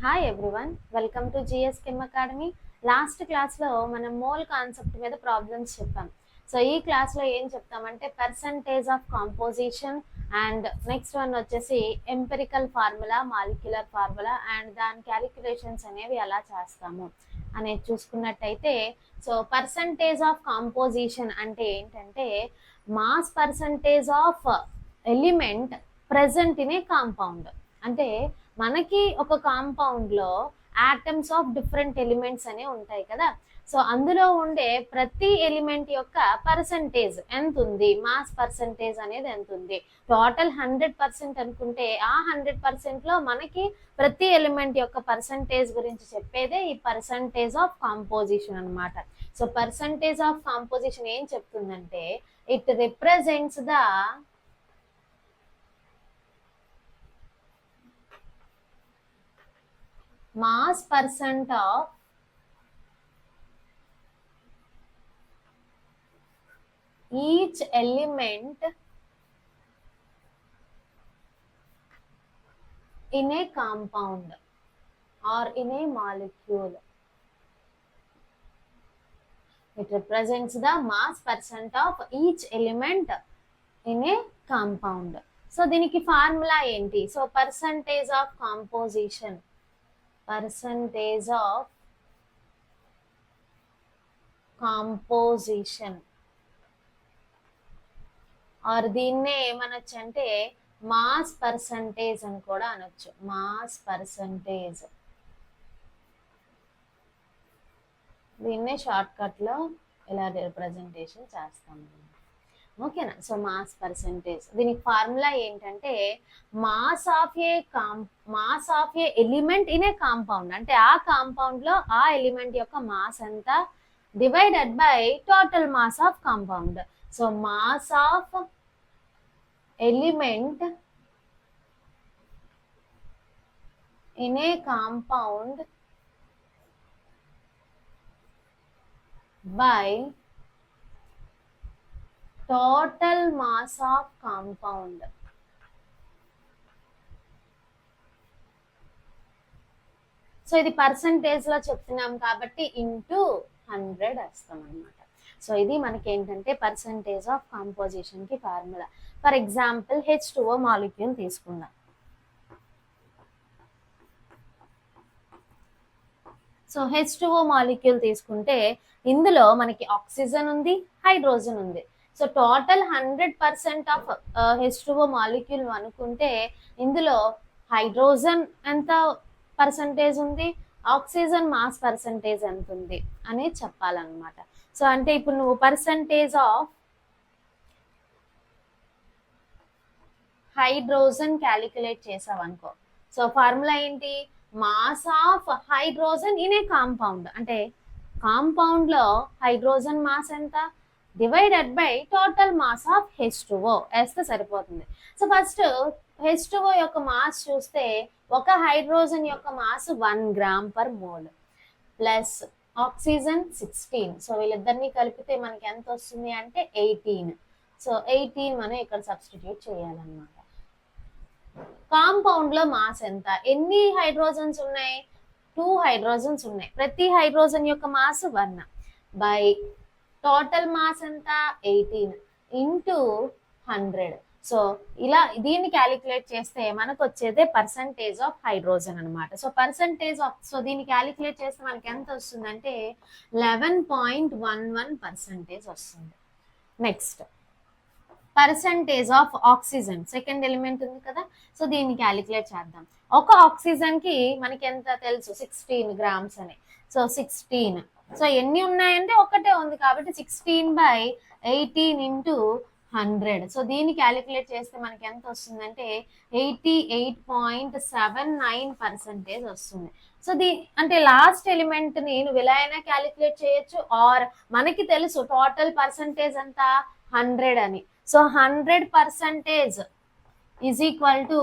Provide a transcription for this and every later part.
Hi everyone, welcome to GS Chem Academy. Last క్లాస్లో మనం mole concept మీద problems చెప్పాం. సో ఈ క్లాస్లో ఏం చెప్తామంటే percentage of composition and next one వచ్చేసి empirical formula, molecular formula and దాని క్యాలిక్యులేషన్స్ అనేవి ఎలా చేస్తాము అనేది చూసుకున్నట్టయితే, సో పర్సంటేజ్ ఆఫ్ కాంపోజిషన్ అంటే ఏంటంటే mass percentage of element present in a compound. అంటే మనకి ఒక కాంపౌండ్ లో ఆటమ్స్ ఆఫ్ డిఫరెంట్ ఎలిమెంట్స్ అనేవి ఉంటాయి కదా. సో అందులో ఉండే ప్రతి ఎలిమెంట్ యొక్క పర్సంటేజ్ ఎంత ఉంది, మాస్ పర్సంటేజ్ అనేది ఎంత ఉంది. టోటల్ 100% అనుకుంటే ఆ 100% లో మనకి ప్రతి ఎలిమెంట్ యొక్క పర్సంటేజ్ గురించి చెప్పేదే ఈ పర్సంటేజ్ ఆఫ్ కాంపోజిషన్ అనమాట. సో పర్సంటేజ్ ఆఫ్ కాంపోజిషన్ ఏం చెప్తుందంటే it represents the mass percent of each element in a compound or in a molecule. It represents the mass percent of each element in a compound. So దీనికి formula ఏంటి? So percentage of composition, percentage of composition or దీన్నే ఏమనొచ్చు అంటే mass percentage అని కూడా అనొచ్చు. Mass percentage, దీన్నే short cut లో ఇలా రిప్రజెంటేషన్ చేస్తాము. ఓకేనా? సో మాస్ పర్సంటేజ్, దీనికి ఫార్ములా ఏంటంటే mass of a element in a compound. అంటే ఆ కాంపౌండ్ లో ఆ ఎలిమెంట్ యొక్క మాస్ ఎంత divided by total mass of compound. So mass of element in a compound by total mass of compound. So ఇది percentage లో చెప్తున్నాం కాబట్టి ఇంటూ 100 వేస్తాం అనమాట. సో ఇది మనకి ఏంటంటే పర్సంటేజ్ ఆఫ్ కాంపోజిషన్ కి formula. For example H2O molecule తీసుకుందాం. సో H2O మాలిక్యూల్ తీసుకుంటే ఇందులో మనకి ఆక్సిజన్ ఉంది, హైడ్రోజన్ ఉంది. So total 100% of H2O molecule అనుకుంటే ఇందులో హైడ్రోజన్ ఎంత పర్సంటేజ్ ఉంది, ఆక్సిజన్ మాస్ పర్సంటేజ్ ఎంత ఉంది అనేది చెప్పాలన్నమాట. సో అంటే ఇప్పుడు నువ్వు పర్సంటేజ్ ఆఫ్ హైడ్రోజన్ క్యాలిక్యులేట్ చేసావు అనుకో. సో ఫార్ములా ఏంటి? Mass of hydrogen in a compound. అంటే కాంపౌండ్ లో హైడ్రోజన్ మాస్ ఎంత divided by total mass of H2O వేస్తే సరిపోతుంది. సో ఫస్ట్ H2O యొక్క మాస్ చూస్తే ఒక హైడ్రోజన్ యొక్క mass 1 gram per mole plus oxygen 16. So వీళ్ళిద్దరిని కలిపితే మనకి ఎంత వస్తుంది అంటే 18. సో 18 మనం ఇక్కడ సబ్స్టిట్యూట్ చేయాలన్నమాట. కాంపౌండ్ లో మాస్ ఎంత? ఎన్ని హైడ్రోజన్స్ ఉన్నాయి? 2 హైడ్రోజన్స్ ఉన్నాయి. ప్రతి హైడ్రోజన్ యొక్క మాస్ 1 బై టోటల్ మాస్ ఎంత 18 ఇంటూ 100. సో ఇలా దీన్ని క్యాలిక్యులేట్ చేస్తే మనకు వచ్చేదే పర్సంటేజ్ ఆఫ్ హైడ్రోజన్ అనమాట. సో పర్సంటేజ్ ఆఫ్, సో దీన్ని క్యాలిక్యులేట్ చేస్తే మనకి ఎంత వస్తుందంటే 11.11% వస్తుంది. Next percentage of oxygen, second element ఉంది కదా. సో దీన్ని క్యాలిక్యులేట్ చేద్దాం. ఒక ఆక్సిజన్ కి మనకి ఎంత తెలుసు? 16 గ్రామ్స్ అని. సో 16, సో ఎన్ని ఉన్నాయంటే ఒకటే ఉంది కాబట్టి 16/18 ఇంటూ 100. సో దీన్ని క్యాలిక్యులేట్ చేస్తే మనకి ఎంత వస్తుందంటే 88.79% వస్తుంది. సో అంటే లాస్ట్ ఎలిమెంట్ ని నువ్వు ఎలా అయినా క్యాలిక్యులేట్ చేయొచ్చు, ఆర్ మనకి తెలుసు టోటల్ పర్సంటేజ్ ఎంత 100 అని. So 100% is equal to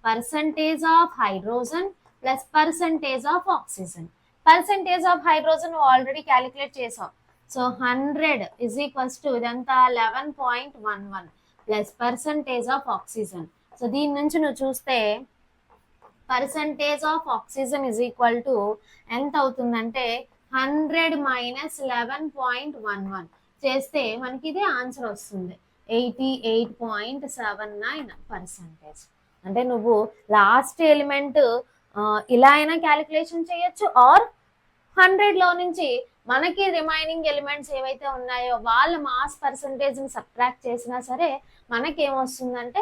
percentage of hydrogen plus percentage of oxygen. Percentage of hydrogen already calculate చేసాం. సో 100 is equals to ఇదంతా 11.11 plus percentage of oxygen. So దీని నుంచి నువ్వు చూస్తే percentage of oxygen is equal to ఎంత అవుతుందంటే 100 minus 11.11 చేస్తే మనకి ఇది ఆన్సర్ వస్తుంది 88.79%. అంటే నువ్వు లాస్ట్ ఎలిమెంట్ ఇలా అయినా క్యాలిక్యులేషన్ చేయొచ్చు, ఆర్ 100లో నుంచి మనకి రిమైనింగ్ ఎలిమెంట్స్ ఏవైతే ఉన్నాయో వాళ్ళ మాస్ పర్సంటేజ్ని సబ్ట్రాక్ట్ చేసినా సరే మనకేమొస్తుందంటే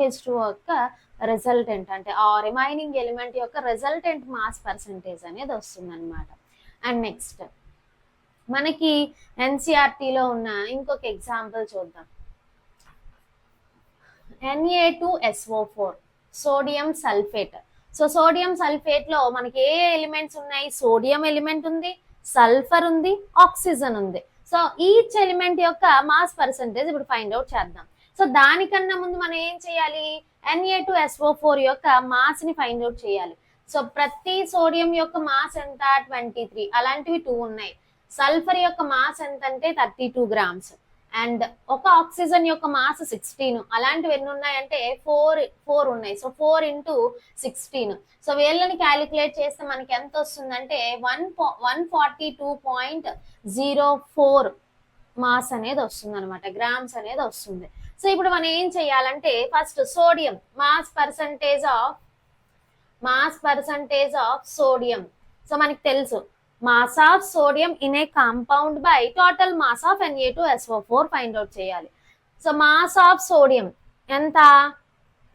H2O యొక్క రిజల్టెంట్ అంటే ఆ రిమైనింగ్ ఎలిమెంట్ యొక్క రిజల్టెంట్ మాస్ పర్సంటేజ్ అనేది వస్తుంది అనమాట. అండ్ నెక్స్ట్ మనకి ఎన్సిఆర్టీలో ఉన్న ఇంకొక ఎగ్జాంపుల్ చూద్దాం. Na2SO4 sodium sulphate. So sodium sulphate లో మనకి ఏ ఎలిమెంట్స్ ఉన్నాయి? సోడియం ఎలిమెంట్ ఉంది, సల్ఫర్ ఉంది, ఆక్సిజన్ ఉంది. సో ఈచ్ ఎలిమెంట్ యొక్క మాస్ పర్సంటేజ్ ఇప్పుడు ఫైండ్ అవుట్ చేద్దాం. సో దానికన్నా ముందు మనం ఏం చేయాలి? Na2SO4 యొక్క మాస్ ని ఫైండ్ అవుట్ చేయాలి. సో ప్రతి సోడియం యొక్క మాస్ ఎంత? 23. అలాంటివి 2 ఉన్నాయి. సల్ఫర్ యొక్క మాస్ ఎంత అంటే 32 గ్రామ్స్. అండ్ ఒక ఆక్సిజన్ యొక్క మాస్ 16. అలాంటివి ఎన్ని ఉన్నాయంటే 4 ఉన్నాయి. So 4 into 16. సో వీళ్ళని క్యాలిక్యులేట్ చేస్తే మనకి ఎంత వస్తుందంటే 142.04 మాస్ అనేది వస్తుంది అనమాట, గ్రామ్స్ అనేది వస్తుంది. సో ఇప్పుడు మనం ఏం చేయాలంటే first sodium mass percentage of sodium. So మనకి తెలుసు mass of sodium in a compound by total mass of Na2SO4 find out చేయాలి. సో మాస్ ఆఫ్ సోడియం ఎంత?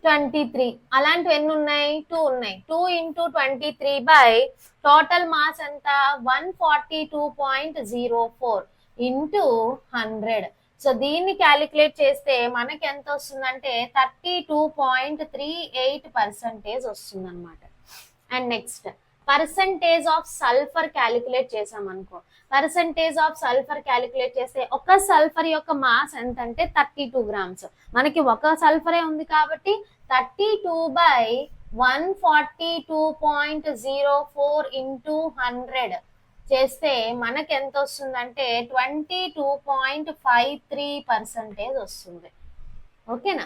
23. అలాంటివి ఎన్ని ఉన్నాయి? 2 ఉన్నాయి. 2 into 23 బై టోటల్ మాస్ ఎంత? 142.04 into 100. సో దీన్ని క్యాలిక్యులేట్ చేస్తే మనకి ఎంత వస్తుందంటే 32.38% వస్తుంది అనమాట. And next percentage of sulphur calculate చేసాం అనుకో. పర్సంటేజ్ ఆఫ్ సల్ఫర్ క్యాలిక్యులేట్ చేస్తే ఒక సల్ఫర్ యొక్క మాస్ ఎంత అంటే 32 గ్రామ్స్. మనకి ఒక సల్ఫరే ఉంది కాబట్టి 32/142.04 into 100 చేస్తే మనకి ఎంత వస్తుందంటే 22.53% వస్తుంది. ఓకేనా?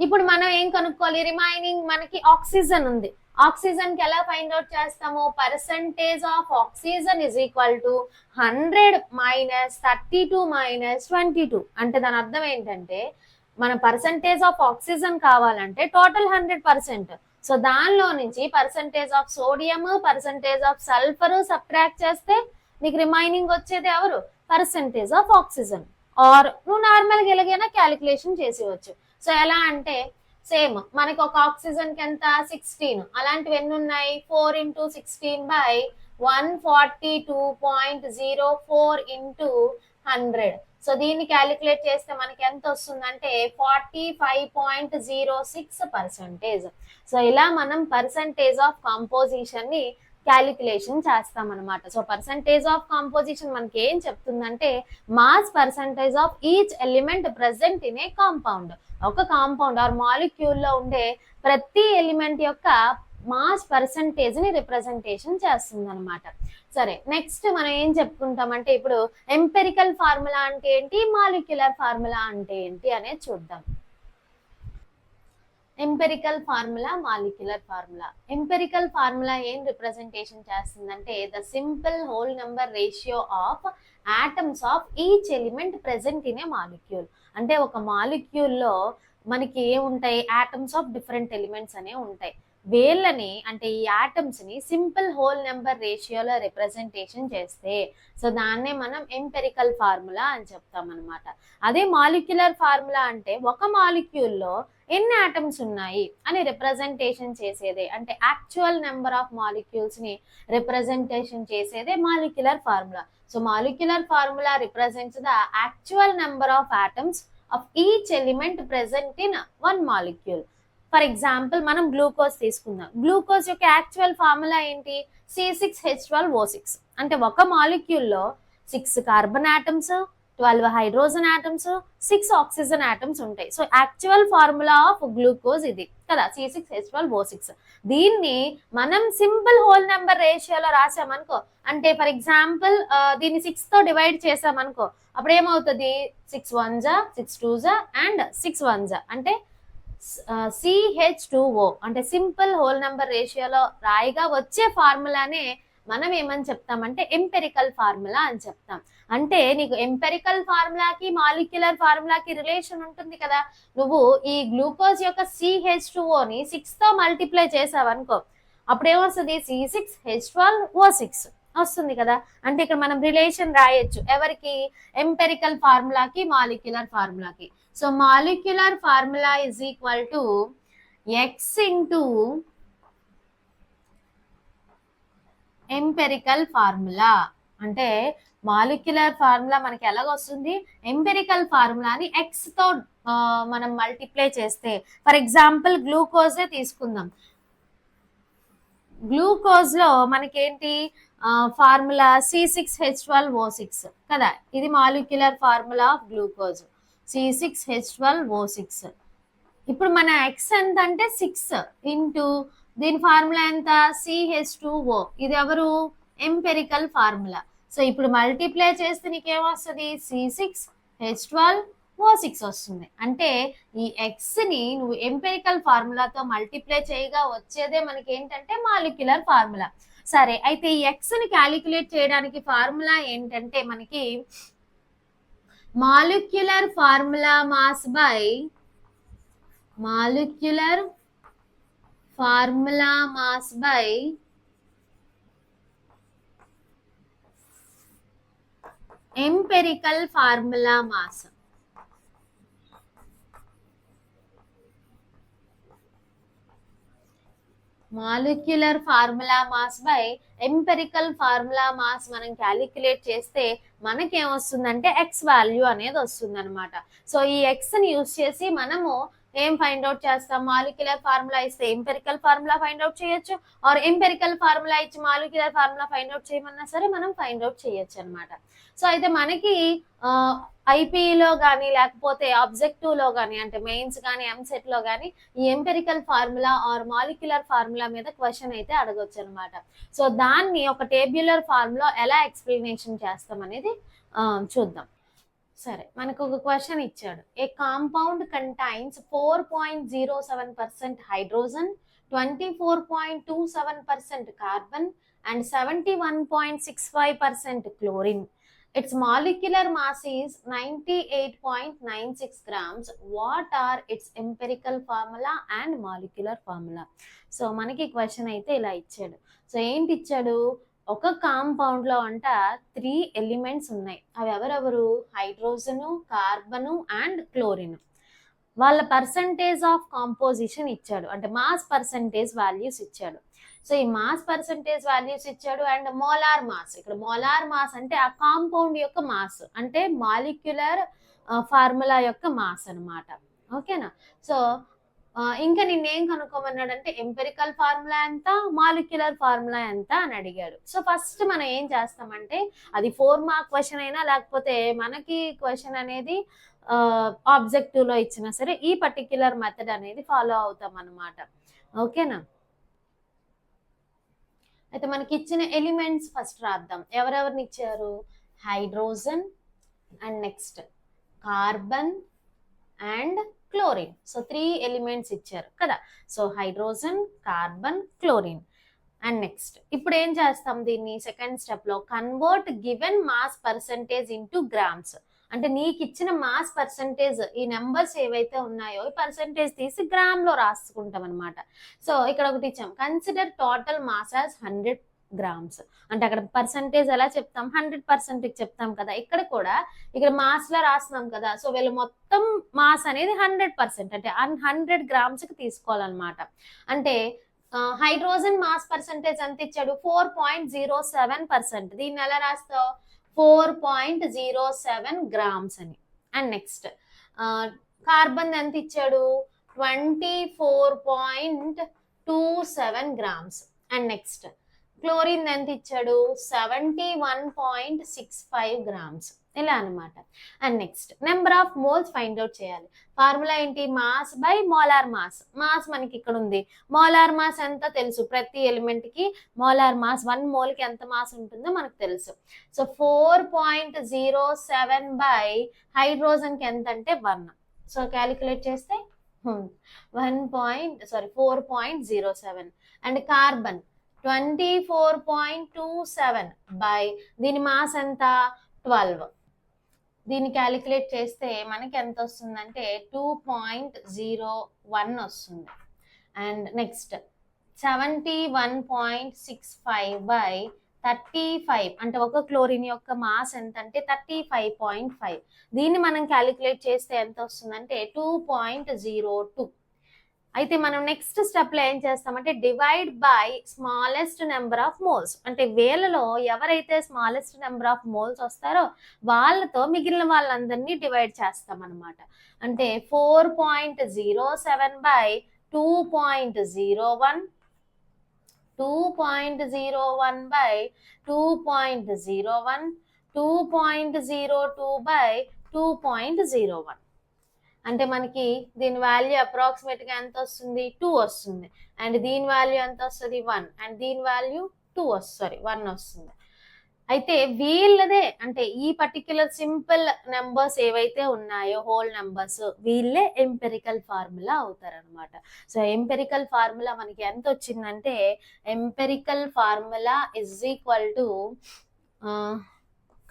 ఇప్పుడు మనం ఏం కనుక్కోవాలి? రిమైనింగ్ మనకి ఆక్సిజన్ ఉంది. ఆక్సిజన్ కి ఎలా ఫైండ్ అవుట్ చేస్తాము? Percentage of oxygen is equal to 100 minus 32 minus 22. అంటే దాని అర్థం ఏంటంటే మన పర్సంటేజ్ ఆఫ్ ఆక్సిజన్ కావాలంటే టోటల్ 100%. సో దానిలో నుంచి percentage of sodium, percentage of sulphur subtract చేస్తే నీకు రిమైనింగ్ వచ్చేది ఎవరు? Percentage of oxygen. ఆర్ నువ్వు నార్మల్గా ఎలాగైనా క్యాలిక్యులేషన్ చేసేవచ్చు. సో ఎలా అంటే సేమ్ మనకి ఒక ఆక్సిజన్ కి ఎంత? 16. అలాంటివి ఎన్ని ఉన్నాయి? 4 into 16 బై 142.04 into 100. సో దీన్ని క్యాలిక్యులేట్ చేస్తే మనకి ఎంత వస్తుందంటే 45.06%. సో ఇలా మనం పర్సంటేజ్ ఆఫ్ కాంపోజిషన్ ని క్యాలిక్యులేషన్ చేస్తాం అనమాట. సో పర్సంటేజ్ ఆఫ్ కాంపోజిషన్ మనకి ఏం చెప్తుందంటే mass percentage of each element present in a compound. ఒక కాంపౌండ్ ఆర్ మాలిక్యూల్ లో ఉండే ప్రతి ఎలిమెంట్ యొక్క మాస్ పర్సంటేజ్ ని రిప్రజెంటేషన్ చేస్తుంది అనమాట. సరే, నెక్స్ట్ మనం ఏం చెప్పుకుంటామంటే ఇప్పుడు ఎంపెరికల్ ఫార్ములా అంటే ఏంటి, మాలిక్యులర్ ఫార్ములా అంటే ఏంటి అనేది చూద్దాం. Empirical formula, molecular formula. Empirical formula ఏం రిప్రజెంటేషన్ చేస్తుందంటే the simple whole number ratio of atoms of each element present in a molecule. అంటే ఒక మాలిక్యూల్లో మనకి ఏముంటాయి? ఆటమ్స్ ఆఫ్ డిఫరెంట్ ఎలిమెంట్స్ అనేవి ఉంటాయి. వీళ్ళని అంటే ఈ ఆటమ్స్ ని సింపుల్ హోల్ నెంబర్ రేషియోలో రిప్రజెంటేషన్ చేస్తే సో దాన్నే మనం ఎంపెరికల్ ఫార్ములా అని చెప్తాం అనమాట. అదే మాలిక్యులర్ ఫార్ములా అంటే ఒక మాలిక్యూల్లో ఎన్ని ఆటమ్స్ ఉన్నాయి అని రిప్రజెంటేషన్ చేసేదే, అంటే యాక్చువల్ నెంబర్ ఆఫ్ మాలిక్యూల్స్ ని రిప్రజెంటేషన్ చేసేదే molecular formula. So molecular formula represents the actual number of atoms of each element present in one molecule. For example మనం గ్లూకోజ్ తీసుకుందాం. గ్లూకోజ్ యొక్క యాక్చువల్ ఫార్ములా ఏంటి? C6H12O6. అంటే ఒక మాలిక్యూల్లో 6 carbon atoms, 12 hydrogen atoms, 6 oxygen atoms ఉంటాయి. So actual formula of glucose ఇది కదా, C6H12O6. దీన్ని మనం సింపుల్ హోల్ నెంబర్ రేషియోలో రాసామనుకో, అంటే ఫర్ ఎగ్జాంపుల్ దీన్ని 6 తో డివైడ్ చేసామనుకో, అప్పుడు ఏమవుతుంది? 6 1 6 2 అండ్ 6 1 అంటే CH2O అంటే సింపుల్ హోల్ నెంబర్ రేషియోలో రాయిగా వచ్చే ఫార్ములానే మనం ఏమని చెప్తామంటే ఎంపెరికల్ ఫార్ములా అని చెప్తాం. అంటే నీకు ఎంపెరికల్ ఫార్ములాకి మాలిక్యులర్ ఫార్ములాకి రిలేషన్ ఉంటుంది కదా. నువ్వు ఈ గ్లూకోజ్ యొక్క CH2Oని 6తో మల్టిప్లై చేసావనుకో, అప్పుడు ఏమొస్తుంది, C6H12O6 వస్తుంది కదా. అంటే ఇక్కడ మనం రిలేషన్ రాయొచ్చు ఎవరికి, ఎంపెరికల్ ఫార్ములాకి మాలిక్యులర్ ఫార్ములాకి. So molecular formula is equal to X into empirical formula. అంటే మాలిక్యులర్ ఫార్ములా మనకి ఎలాగొస్తుంది, ఎంపెరికల్ ఫార్ములాని ఎక్స్ తో మనం మల్టిప్లై చేస్తే, ఫర్ ఎగ్జాంపుల్ గ్లూకోజే తీసుకుందాం. గ్లూకోజ్ లో మనకేంటి ఫార్ములా C6H12O6 కదా. ఇది molecular formula of glucose C6H12O6. ఇప్పుడు మన ఎక్స్ ఎంత అంటే 6 ఇంటూ దీని ఫార్ములా ఎంత, CH2O. ఇది ఎవరు, ఎంపెరికల్ ఫార్ములా. సో ఇప్పుడు మల్టిప్లై చేస్తే నీకేమొస్తుంది, C6H12O6 వస్తుంది. అంటే ఈ ఎక్స్ ని నువ్వు ఎంపెరికల్ ఫార్ములాతో మల్టిప్లై చేయగా వచ్చేదే మనకి ఏంటంటే మాలిక్యులర్ ఫార్ములా. సరే, అయితే ఈ ఎక్స్ ని క్యాలిక్యులేట్ చేయడానికి ఫార్ములా ఏంటంటే మనకి molecular formula mass by molecular formula mass by empirical formula mass. Molecular formula mass by empirical formula mass మనం క్యాలిక్యులేట్ చేస్తే మనకేమొస్తుందంటే ఎక్స్ వాల్యూ అనేది వస్తుంది అనమాట. సో ఈ ఎక్స్ ని యూజ్ చేసి మనము ఏం ఫైండ్ అవుట్ చేస్తాం, మాలిక్యులర్ ఫార్ములా ఇస్తే ఎంపెరికల్ ఫార్ములా ఫైండ్ అవుట్ చేయొచ్చు, ఆర్ ఎంపెరికల్ ఫార్ములా ఇచ్చి మాలిక్యులర్ ఫార్ములా ఫైండ్ అవుట్ చేయమన్నా సరే మనం ఫైండ్ అవుట్ చేయొచ్చు అనమాట. సో అయితే మనకి ఐపీలో కానీ లేకపోతే ఆబ్జెక్టివ్ లో కానీ, అంటే మెయిన్స్ కానీ ఎంసెట్ లో కానీ ఈ empirical formula or molecular formula మీద క్వశ్చన్ అయితే అడగొచ్చు అనమాట. సో దాన్ని ఒక టేబ్యులర్ ఫార్ములా ఎలా ఎక్స్ప్లెనేషన్ చేస్తాం అనేది చూద్దాం. సరే, మనకు ఒక క్వశ్చన్ ఇచ్చాడు. A compound contains 4.07% hydrogen, 24.27% carbon and 71.65% chlorine. Its molecular mass is 98.96 grams. What are its empirical formula and molecular formula? So మనకి క్వశ్చన్ అయితే ఇలా ఇచ్చాడు. సో ఏంటి ఇచ్చాడు, ఒక కాంపౌండ్ లో అంట 3 ఎలిమెంట్స్ ఉన్నాయి. అవి ఎవరెవరు, హైడ్రోజను, కార్బను అండ్ క్లోరిన్. వాళ్ళ పర్సంటేజ్ ఆఫ్ కాంపోజిషన్ ఇచ్చాడు, అంటే మాస్ పర్సంటేజ్ వాల్యూస్ ఇచ్చాడు. సో ఈ మాస్ పర్సంటేజ్ వాల్యూస్ ఇచ్చాడు అండ్ మోలార్ మాస్. ఇక్కడ మోలార్ మాస్ అంటే ఆ కాంపౌండ్ యొక్క మాస్, అంటే మాలిక్యులర్ ఫార్ములా యొక్క మాస్ అనమాట. ఓకేనా. సో ఇంకా నిన్నేం కనుక్కోమన్నాడంటే ఎంపెరికల్ ఫార్ములా ఎంత, మాలిక్యులర్ ఫార్ములా ఎంత అని అడిగాడు. సో ఫస్ట్ మనం ఏం చేస్తామంటే, అది 4 మార్క్ క్వశ్చన్ అయినా లేకపోతే మనకి క్వశ్చన్ అనేది ఆబ్జెక్టివ్ లో ఇచ్చినా సరే ఈ పర్టిక్యులర్ మెథడ్ అనేది ఫాలో అవుతాం అన్నమాట. ఓకేనా. అయితే మనకి ఇచ్చిన ఎలిమెంట్స్ ఫస్ట్ రాద్దాం. ఎవరెవరిని ఇచ్చారు, hydrogen and next carbon and chlorine. So 3 elements ఇచ్చారు కదా. So hydrogen, carbon, chlorine and next ఇప్పుడు ఏం చేస్తాం, దీన్ని సెకండ్ స్టెప్ లో convert given mass percentage into grams. అంటే నీకు ఇచ్చిన మాస్ పర్సంటేజ్, ఈ నెంబర్స్ ఏవైతే ఉన్నాయో ఈ పర్సంటేజ్ తీసి గ్రామ్ లో రాసుకుంటాం అనమాట. సో ఇక్కడ ఒకటి ఇచ్చాం, consider total mass as 100 grams. అంటే అక్కడ పర్సంటేజ్ ఎలా చెప్తాం, 100% చెప్తాం కదా. ఇక్కడ కూడా ఇక్కడ మాస్ లో రాస్తున్నాం కదా. సో వీళ్ళు మొత్తం మాస్ అనేది 100%, అంటే 100 grams కి తీసుకోవాలన్నమాట. అంటే హైడ్రోజన్ మాస్ పర్సంటేజ్ ఎంత ఇచ్చాడు, 4.07%. దీన్ని ఎలా రాస్తావు, 4.07 grams అని. అండ్ నెక్స్ట్ కార్బన్ ఎంత ఇచ్చాడు, 24.27 grams. అండ్ నెక్స్ట్ క్లోరిన్ ఎంత ఇచ్చాడు, 71.65 grams. ఇలా అనమాట. And next number of moles find out చేయాలి. ఫార్ములా ఏంటి, mass by molar mass. Mass మనకి ఇక్కడ ఉంది, మోలార్ మాస్ ఎంత తెలుసు, ప్రతి ఎలిమెంట్ కి మోలార్ మాస్ 1 మోల్ కి ఎంత మాస్ ఉంటుందో మనకు తెలుసు. సో 4.07 బై హైడ్రోజన్ కి ఎంత అంటే 1. సో క్యాలిక్యులేట్ చేస్తే 4.07 అండ్ కార్బన్ 24.27 బై దీని మాస్ ఎంత 12. దీన్ని క్యాలిక్యులేట్ చేస్తే మనకి ఎంత వస్తుందంటే 2.01 వస్తుంది. అండ్ నెక్స్ట్ 71.65 బై 35 అంటే ఒక క్లోరిన్ యొక్క మాస్ ఎంత అంటే 35.5. దీన్ని మనం క్యాలిక్యులేట్ చేస్తే ఎంత వస్తుందంటే 2.02. అయితే మనం నెక్స్ట్ స్టెప్లో ఏం చేస్తామంటే divide by smallest number of moles, అంటే వేలలో ఎవరైతే స్మాలెస్ట్ నెంబర్ ఆఫ్ మోల్స్ వస్తారో వాళ్ళతో మిగిలిన వాళ్ళందరినీ డివైడ్ చేస్తాం అనమాట. అంటే 4.07 బై 2.01, 2.01 by 2.01, 2.02 by 2.01. అంటే మనకి దీని వాల్యూ అప్రాక్సిమేట్గా ఎంత వస్తుంది 2 వస్తుంది. అండ్ దీని వాల్యూ ఎంత వస్తుంది 1, అండ్ దీని వాల్యూ 1 వస్తుంది. అయితే వీళ్ళదే అంటే ఈ పర్టిక్యులర్ సింపుల్ నెంబర్స్ ఏవైతే ఉన్నాయో హోల్ నెంబర్స్ వీళ్ళే ఎంపెరికల్ ఫార్ములా అవుతారనమాట. సో ఎంపెరికల్ ఫార్ములా మనకి ఎంత వచ్చిందంటే empirical formula is equal to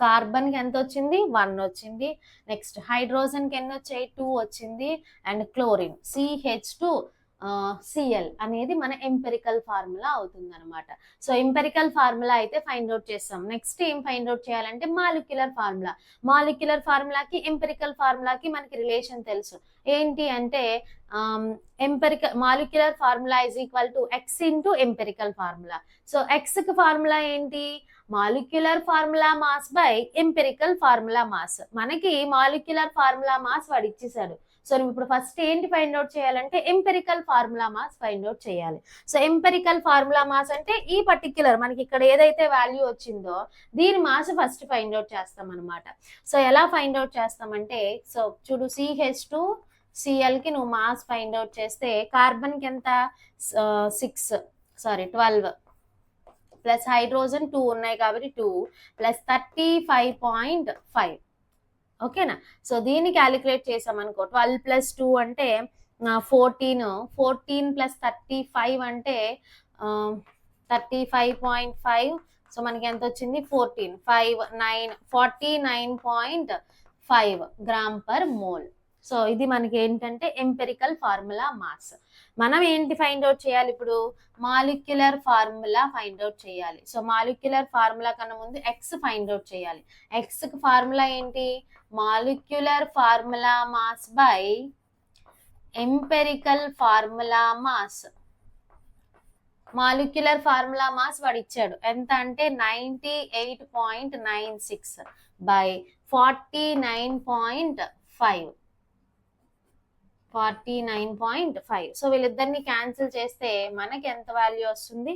కార్బన్కి ఎంత వచ్చింది 1 వచ్చింది. నెక్స్ట్ హైడ్రోజన్కి ఎన్ని వచ్చాయి 2 వచ్చింది. అండ్ క్లోరిన్ CH2Cl అనేది మన ఎంపెరికల్ ఫార్ములా అవుతుంది అనమాట. సో ఎంపెరికల్ ఫార్ములా అయితే ఫైండ్ అవుట్ చేస్తాం. నెక్స్ట్ ఏం ఫైండ్ అవుట్ చేయాలంటే మాలిక్యులర్ ఫార్ములా. మాలిక్యులర్ ఫార్ములాకి ఎంపెరికల్ ఫార్ములాకి మనకి రిలేషన్ తెలుసు. ఏంటి అంటే molecular formula is equal to X into empirical formula. So Xకి ఫార్ములా ఏంటి molecular formula mass by empirical formula mass. మనకి మాలిక్యులర్ ఫార్ములా మాస్ వాడు ఇచ్చేసాడు. సో నువ్వు ఇప్పుడు ఫస్ట్ ఏంటి ఫైండ్ అవుట్ చేయాలంటే empirical formula mass find out చేయాలి. సో ఎంపెరికల్ ఫార్ములా మాస్ అంటే ఈ పర్టిక్యులర్ మనకి ఇక్కడ ఏదైతే వాల్యూ వచ్చిందో దీని మాస్ ఫస్ట్ ఫైండ్ అవుట్ చేస్తాం అనమాట. సో ఎలా ఫైండ్ అవుట్ చేస్తామంటే సో చూడు CH2Clకి నువ్వు మాస్ ఫైండ్ అవుట్ చేస్తే కార్బన్కి ఎంత 12 ప్లస్ హైడ్రోజన్ 2 ఉన్నాయి కాబట్టి 2 ప్లస్ 35.5. ఓకేనా. సో దీన్ని క్యాలిక్యులేట్ చేసామనుకో 12 ప్లస్ 2 అంటే 14 ప్లస్ 35 అంటే 35.5. సో మనకి ఎంత వచ్చింది 49.5 గ్రామ్ పర్ మోల్. సో ఇది మనకి ఏంటంటే ఎంపెరికల్ ఫార్ములా మాస్. మనం ఏంటి ఫైండ్ అవుట్ చేయాలి ఇప్పుడు మాలిక్యులర్ ఫార్ములా ఫైండ్ అవుట్ చేయాలి. సో మాలిక్యులర్ ఫార్ములా కన్నా ముందు ఎక్స్ ఫైండ్ అవుట్ చేయాలి. ఎక్స్కి ఫార్ములా ఏంటి molecular formula mass by empirical formula mass. Molecular formula mass వాడు ఇచ్చాడు ఎంత అంటే 98.96 బై 49.5. సో వీళ్ళిద్దరిని క్యాన్సిల్ చేస్తే మనకి ఎంత వాల్యూ వస్తుంది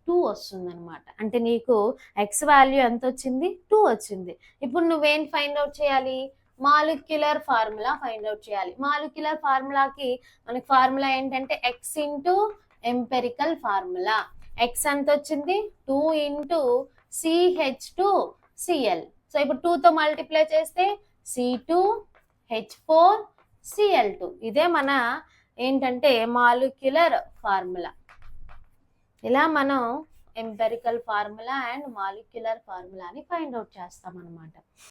2 వస్తుంది అనమాట. అంటే నీకు ఎక్స్ వాల్యూ ఎంత వచ్చింది 2 వచ్చింది. ఇప్పుడు నువ్వేం ఫైండ్ అవుట్ చేయాలి మాలిక్యులర్ ఫార్ములా ఫైండ్ అవుట్ చేయాలి. మాలిక్యులర్ ఫార్ములాకి మనకి ఫార్ములా ఏంటంటే X into empirical formula. X ఎంత వచ్చింది 2 ఇంటూ CH2Cl. సో ఇప్పుడు 2తో మల్టిప్లై చేస్తే C2H4Cl2. ఇదే మన ఏంటంటే మాలిక్యులర్ ఫార్ములా. ఇలా మనం ఎంపెరికల్ ఫార్ములా అండ్ మాలిక్యులర్ ఫార్ములాని ఫైండ్ అవుట్ చేస్తాం అనమాట.